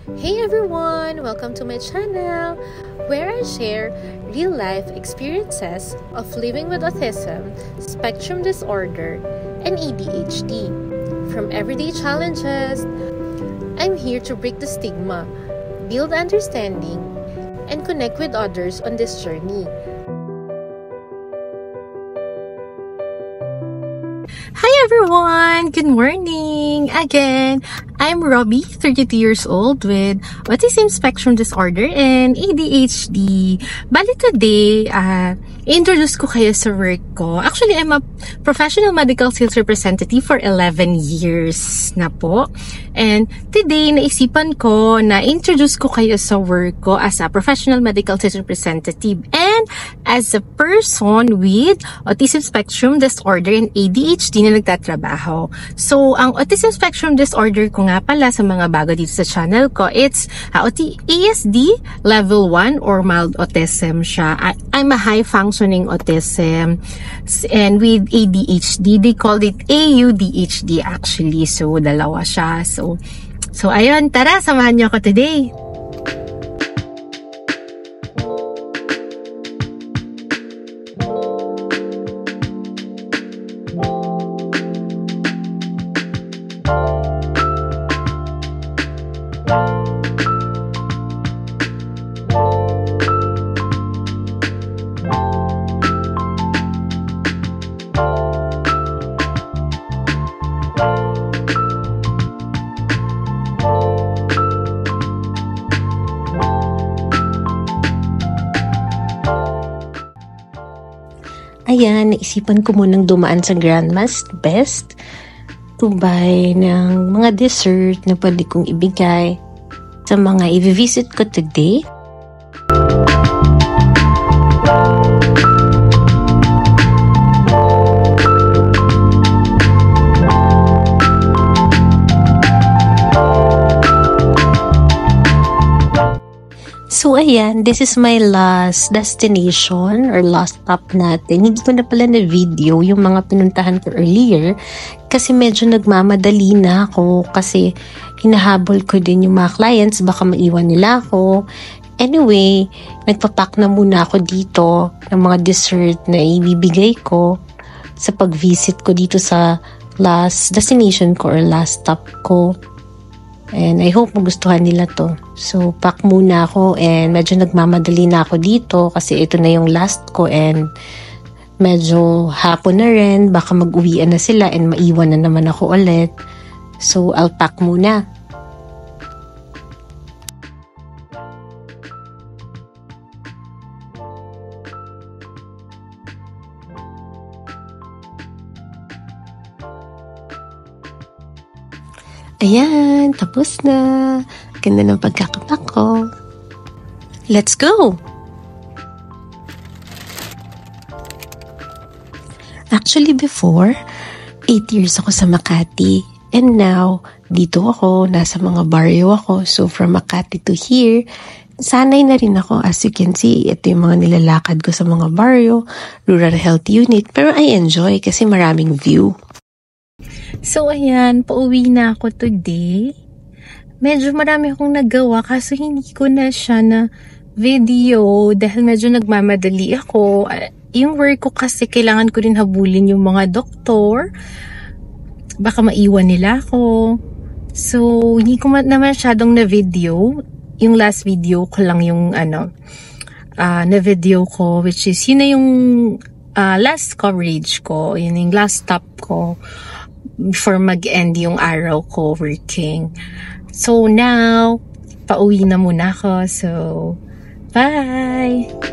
Hey everyone! Welcome to my channel where I share real-life experiences of living with autism, spectrum disorder, and ADHD. From everyday challenges, I'm here to break the stigma, build understanding, and connect with others on this journey. Hi everyone! Good morning! Again, I'm Robbie, 32 years old with autism spectrum disorder and ADHD. Bali today, introduce ko kayo sa work ko. Actually, I'm a professional medical sales representative for 11 years na po. And today, naisipan ko na introduce ko kayo sa work ko as a professional medical sales representative and as a person with autism spectrum disorder and ADHD na nagtatrabaho. So, ang autism spectrum disorder ko nga pala sa mga bago dito sa channel ko, it's ASD level 1 or mild autism siya. I'm a high-functioning autism and with ADHD, they called it AUDHD actually. So, dalawa siya. So ayun, tara, samahan niyo ako today. Ayan, naisipan ko munang dumaan sa Grandma's Best to buy ng mga dessert na pwede kong ibigay sa mga i-visit ko today. So, ayan, this is my last destination or last stop natin. Hindi ko na pala na video yung mga pinuntahan ko earlier kasi medyo nagmamadali na ako kasi hinahabol ko din yung mga clients, baka maiwan nila ako. Anyway, nagpapack na muna ako dito ng mga dessert na ibibigay ko sa pag-visit ko dito sa last destination ko or last stop ko. And I hope magustuhan nila to. So, pack muna ako and medyo nagmamadali na ako dito kasi ito na yung last ko and medyo hapon na rin. Baka mag-uwian na sila and maiwan na naman ako ulit. So, I'll pack muna. Ayan, tapos na. Ganda ng pagkakapak ko. Let's go! Actually, before, 8 years ako sa Makati. And now, dito ako, nasa mga barrio ako. So, from Makati to here, sanay na rin ako. As you can see, ito yung mga nilalakad ko sa mga barrio, rural health unit. Pero I enjoy kasi maraming view. So, ayan, pauwi na ako today. Medyo marami akong nagawa kaso hindi ko na siya na video dahil medyo nagmamadali ako. Yung work ko kasi kailangan ko rin habulin yung mga doktor. Baka maiwan nila ako. So, hindi ko na masyadong na video. Yung last video ko lang yung na video ko, which is yun na yung last coverage ko. Yun yung last stop ko before mag-end yung araw ko working. So now, pauwi na muna ako. So, bye!